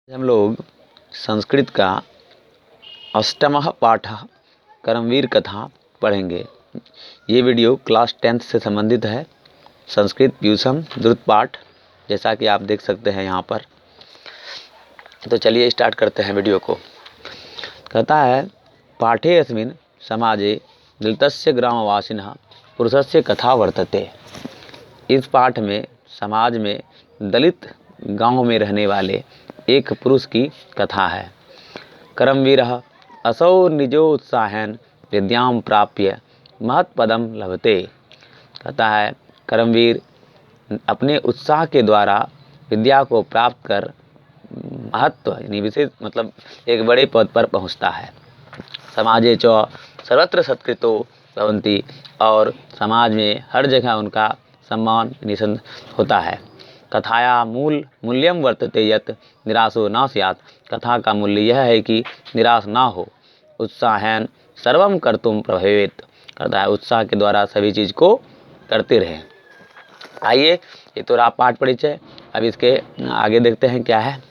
हम लोग संस्कृत का अष्टमः पाठः कर्मवीर कथा पढ़ेंगे। ये वीडियो क्लास 10th से संबंधित है। संस्कृत व्युत्सम द्रुत पाठ, जैसा कि आप देख सकते हैं यहाँ पर। तो चलिए स्टार्ट करते हैं वीडियो को। कहता है, पाठे अस्मिन् समाजे दलितस्य ग्रामवासिनः पुरुषस्य कथा वर्तते। इस पाठ में समाज में दलित गांव में रहने वाले एक पुरुष की कथा है। कर्मवीरः असौ निजोत्साहेन विद्यां प्राप्य महत्पदम लभते। कहता है, कर्मवीर अपने उत्साह के द्वारा विद्या को प्राप्त कर महत्व यानी विशेष मतलब एक बड़े पद पर पहुंचता है। समाजे च सर्वत्र सत्कृतो भवन्ति, और समाज में हर जगह उनका सम्मान निषेध होता है। कथाया मूल्यम वर्तते यत् निराशो न स्यात्। कथा का मूल्य यह है कि निराश ना हो। उत्साहेन सर्वम कर्तुम प्रभवेत्। कहता है, उत्साह के द्वारा सभी चीज़ को करते रहें। आइए, ये तो रहा पाठ परिचय। अब इसके आगे देखते हैं क्या है।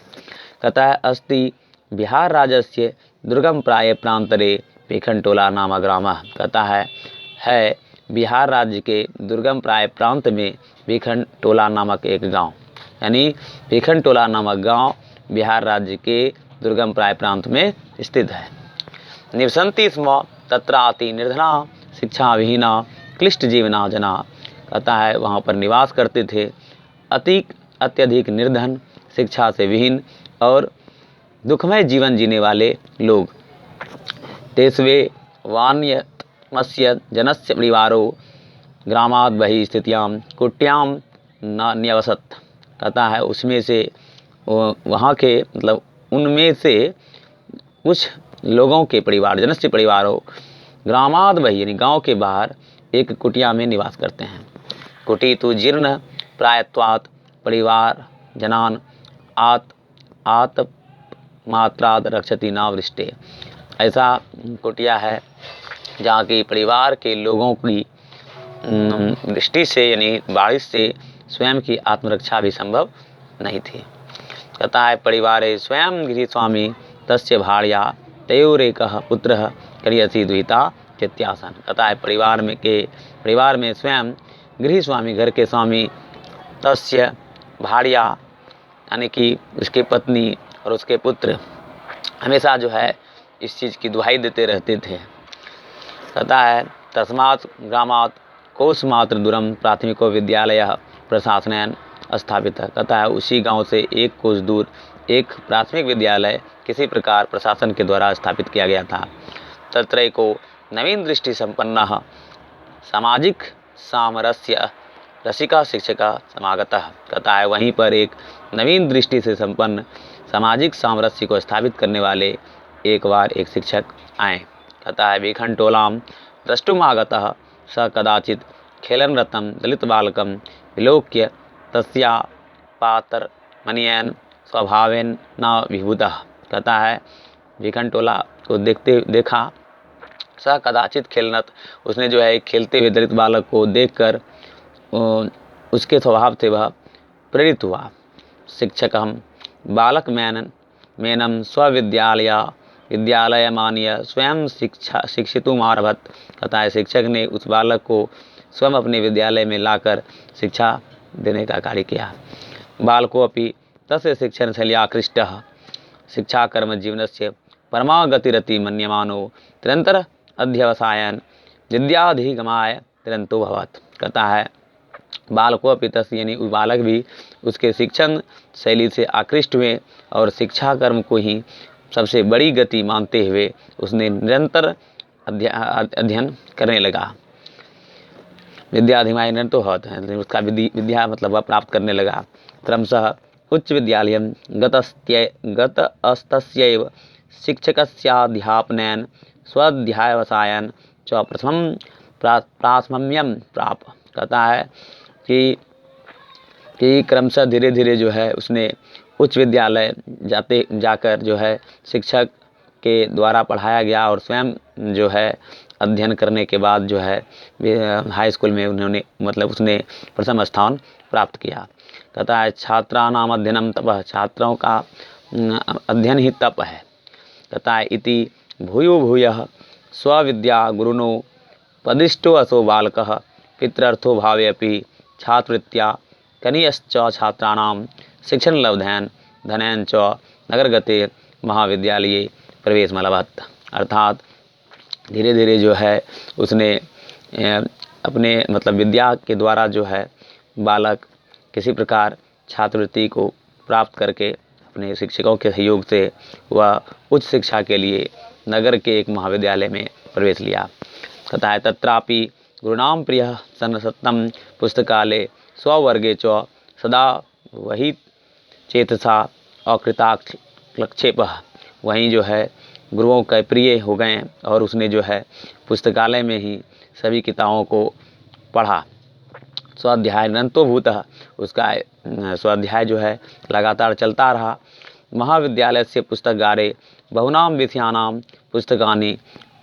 कहता है, अस्ति बिहार राज्यस्य दुर्गम प्राय प्रांतरे पेखनटोला नाम ग्रामः। कहता है बिहार राज्य के दुर्गम प्राय प्रांत में पेखनटोला नामक एक गांव, यानी पेखनटोला नामक गांव बिहार राज्य के दुर्गम प्राय प्रांत में स्थित है। निवसन्ति स्म तत्राति निर्धना शिक्षा विहीना क्लिष्ट जीवना जना। कहता है, वहाँ पर निवास करते थे अत्यधिक निर्धन, शिक्षा से विहीन और दुखमय जीवन जीने वाले लोग। तेस्वे वान्यमस्य जनस्य परिवारो ग्रामात् बहिः स्थित्यां कुट्यां न न्यवसत्। कहता है, उसमें से वहाँ के मतलब उनमें से कुछ लोगों के परिवार, जनस्य परिवारों ग्रामात् बहिः यानी गांव के बाहर एक कुटिया में निवास करते हैं। कुटी तो जीर्ण प्रायत्वात् परिवार जनान आत मात्राद रक्षति न वृष्टे। ऐसा कुटिया है जहाँ की परिवार के लोगों की वृष्टि से यानी बारिश से स्वयं की आत्मरक्षा भी संभव नहीं थी। कहता है, परिवारे स्वयं गृहस्वामी तस्य भार्या तयोरेकः पुत्रः करियसी दुहिता इत्यासन। कहता है, परिवार में स्वयं गृहस्वामी, घर के स्वामी, तस्य भार्या यानी कि उसके पत्नी और उसके पुत्र हमेशा जो है इस चीज़ की दुहाई देते रहते थे। कहता है, तस्मात् ग्रामात् कोशमात्र दूरम प्राथमिको विद्यालय प्रशासनेन स्थापित। कहता है, उसी गांव से एक कोस दूर एक प्राथमिक विद्यालय किसी प्रकार प्रशासन के द्वारा स्थापित किया गया था। तत्रैको नवीन दृष्टि संपन्नः सामाजिक सामरस्य रसिका शिक्षका समागतः। कहता है, वहीं पर एक नवीन दृष्टि से संपन्न सामाजिक सामरस्य को स्थापित करने वाले एक बार एक शिक्षक आए। कहता है, पेखनटोलां द्रष्टुमागतः स कदाचित् खेलन रतं दलित बालकं विलोक्य तस्या पातरमणियेन स्वभावेन न विभूतः। कहता है, पेखनटोला को देखा स कदाचित खेलनत, उसने जो है खेलते हुए दलित बालक को देखकर उसके स्वभाव से वह प्रेरित हुआ। शिक्षकं बालक मेनम विद्यालय मानिय स्वयं शिक्षितुम आरभत। कहता है, शिक्षक ने उस बालक को स्वयं अपने विद्यालय में लाकर शिक्षा देने का कार्य किया। बालको अपि तस्य शिक्षण शैल्या आकृष्टः शिक्षा कर्म जीवनस्य परमा गतिरति मन्यमानो निरंतर अध्यवसायन विद्याधिगमाय निरंतो भवत्। कहता है, बालको अपि तस्य यानी बालक भी उसके शिक्षण शैली से आकृष्ट हुए और शिक्षा कर्म को ही सबसे बड़ी गति मानते हुए उसने निरंतर अध्ययन करने लगा। विद्याधिगमाय निरंतो भवत्, उसका विद्या मतलब वह प्राप्त करने लगा। क्रमशः उच्च विद्यालयं गतस्तस्यैव शिक्षकस्याध्यापनेन स्वाध्यायवसायन च प्रथमं प्राथम्यं प्राप। कहता है कि क्रमशः धीरे धीरे जो है उसने उच्च विद्यालय जाकर जो है शिक्षक के द्वारा पढ़ाया गया और स्वयं जो है अध्ययन करने के बाद जो है हाई स्कूल में उसने प्रथम स्थान प्राप्त किया। कहता है, छात्राणाम अध्ययनम तपः। छात्रों का अध्ययन ही तप है। तथा इति भूयो भूयः स्वविद्या गुरुनो पदिष्टो असो बालकः पितृर्थो भावे अपि छात्रवृत्त्या कनीयश्च छात्राणां शिक्षण लब्धेन धनेन च नगरगते महाविद्यालये प्रवेशमलभत। अर्थात धीरे धीरे जो है उसने अपने मतलब विद्या के द्वारा जो है बालक किसी प्रकार छात्रवृत्ति को प्राप्त करके अपने शिक्षकों के सहयोग से वह उच्च शिक्षा के लिए नगर के एक महाविद्यालय में प्रवेश लिया। कहता है तत्रापि गुरुणां प्रियः सन सत्तम पुस्तकालय स्ववर्गे च सदा वही चेतसा अकृताक्षेपः। वहीं जो है गुरुओं के प्रिय हो गए और उसने जो है पुस्तकालय में ही सभी किताबों को पढ़ा। स्वाध्याय निरन्तोभूतः, उसका स्वाध्याय जो है लगातार चलता रहा। महाविद्यालय से पुस्तकागारे बहुनां विषयाणां पुस्तकानि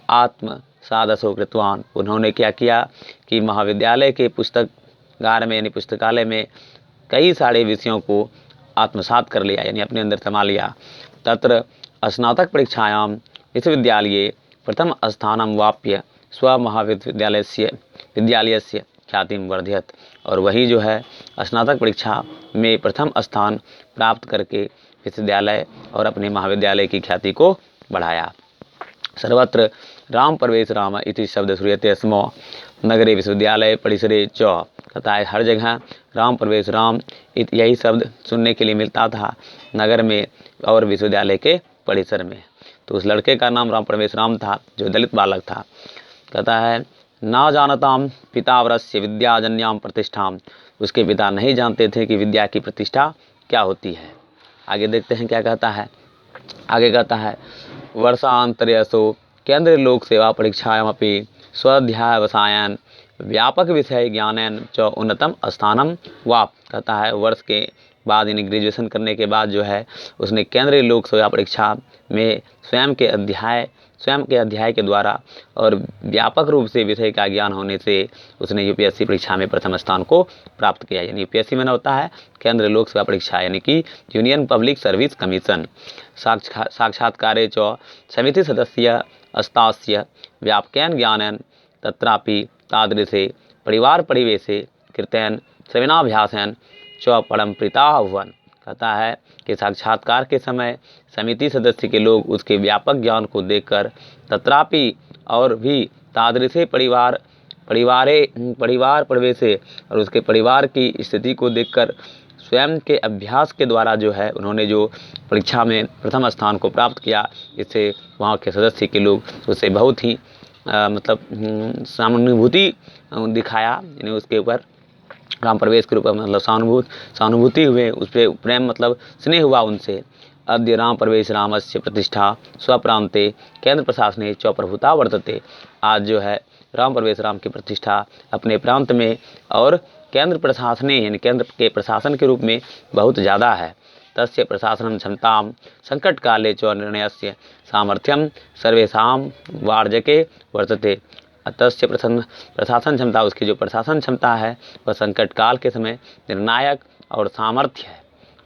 आत्मसादसो कृतवान्। उन्होंने क्या किया कि महाविद्यालय के पुस्तकागार में यानी पुस्तकालय में कई सारे विषयों को आत्मसात कर लिया यानी अपने अंदर समा लिया। तत्र स्नातक परीक्षायां विश्वविद्यालये प्रथम स्थानं वाप्य विद्यालयस्य ख्यातिं वर्धयत। और वही जो है स्नातक परीक्षा में प्रथम स्थान प्राप्त करके विश्वविद्यालय और अपने महाविद्यालय की ख्याति को बढ़ाया। सर्वत्र राम प्रवेश राम इति शब्द श्रूयते स्म नगरे विश्वविद्यालय परिसरे च। कहता है हर जगह राम प्रवेश राम यही शब्द सुनने के लिए मिलता था नगर में और विश्वविद्यालय के परिसर में। तो उस लड़के का नाम राम प्रवेश राम था जो दलित बालक था। कहता है ना जानताम पितावरस्य विद्याजन्याम प्रतिष्ठाम। उसके पिता नहीं जानते थे कि विद्या की प्रतिष्ठा क्या होती है। आगे देखते हैं क्या कहता है। आगे कहता है वर्षांतरेषु केंद्रीय लोक सेवा परीक्षायामपि स्वाध्यायावसायन व्यापक विषय ज्ञानेन च उन्नतम स्थानम वाप। कहता है वर्ष के बाद यानी ग्रेजुएशन करने के बाद जो है उसने केंद्रीय लोक सेवा परीक्षा में स्वयं के अध्याय के द्वारा और व्यापक रूप से विषय का ज्ञान होने से उसने यूपीएससी परीक्षा में प्रथम स्थान को प्राप्त किया। यानी यूपीएससी में होता है केंद्रीय लोक सेवा परीक्षा यानी कि यूनियन पब्लिक सर्विस कमीशन। साक्षात्कारे च समिति सदस्य अस्तास्य व्यापकेन ज्ञानेन तत्रापि तादृशे परिवार परिवेशे कृतेन श्रवणाभ्यासेन च परम प्रीता भवन। कहता है कि साक्षात्कार के समय समिति सदस्य के लोग उसके व्यापक ज्ञान को देखकर तत्रापि और भी तादृशे परिवार परिवेशे और उसके परिवार की स्थिति को देखकर स्वयं के अभ्यास के द्वारा जो है उन्होंने जो परीक्षा में प्रथम स्थान को प्राप्त किया, इससे वहाँ के सदस्य के लोग उससे बहुत ही सहानुभूति दिखाया। यानी उसके ऊपर राम प्रवेश के रूप में मतलब सहानुभूति हुए, उस पर प्रेम मतलब स्नेह हुआ उनसे। अद्य राम प्रवेश रामस्य प्रतिष्ठा स्वप्रांते केंद्र प्रशासने च प्रभुता वर्तते। आज जो है राम प्रवेश राम की प्रतिष्ठा अपने प्रांत में और केंद्र प्रशासने यानी केंद्र के प्रशासन के रूप में बहुत ज़्यादा है। तस्य प्रशासन क्षमतां संकट काले च निर्णयस्य सामर्थ्यम सर्वेषां वार्जके वर्तते। तस्य प्रशासन क्षमता, उसकी जो प्रशासन क्षमता है वह संकट काल के समय निर्णायक और सामर्थ्य है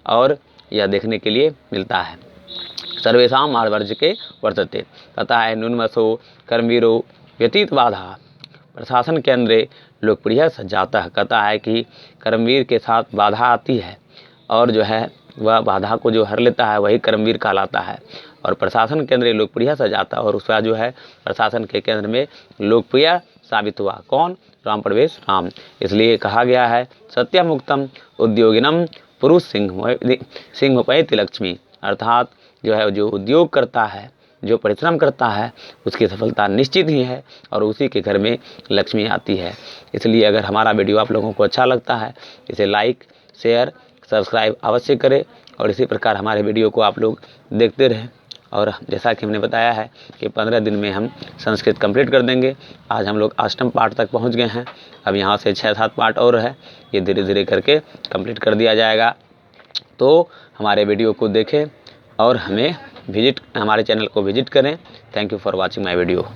और यह देखने के लिए मिलता है। सर्वेषां वार्जके वर्तते। कहता है नुन्मसो कर्मवीरो व्यतीत बाधा प्रशासन केंद्रे लोकप्रिय सज्जातः। कहता है कि कर्मवीर के साथ बाधा आती है और जो है वह बाधा को जो हर लेता है वही कर्मवीर कहलाता है। और प्रशासन केंद्र लोकप्रिय सजाता और उसका जो है प्रशासन के केंद्र में लोकप्रिय साबित हुआ। कौन? राम प्रवेश राम। इसलिए कहा गया है सत्यमुक्तम उद्योगिनम पुरुष सिंहपैति लक्ष्मी। अर्थात जो है जो उद्योग करता है, जो परिश्रम करता है उसकी सफलता निश्चित ही है और उसी के घर में लक्ष्मी आती है। इसलिए अगर हमारा वीडियो आप लोगों को अच्छा लगता है इसे लाइक शेयर सब्सक्राइब अवश्य करें और इसी प्रकार हमारे वीडियो को आप लोग देखते रहें। और जैसा कि हमने बताया है कि 15 दिन में हम संस्कृत कंप्लीट कर देंगे। आज हम लोग अष्टम पाठ तक पहुंच गए हैं। अब यहाँ से 6-7 पाठ और है, ये धीरे धीरे करके कंप्लीट कर दिया जाएगा। तो हमारे वीडियो को देखें और हमारे चैनल को विजिट करें। Thank you for watching my video.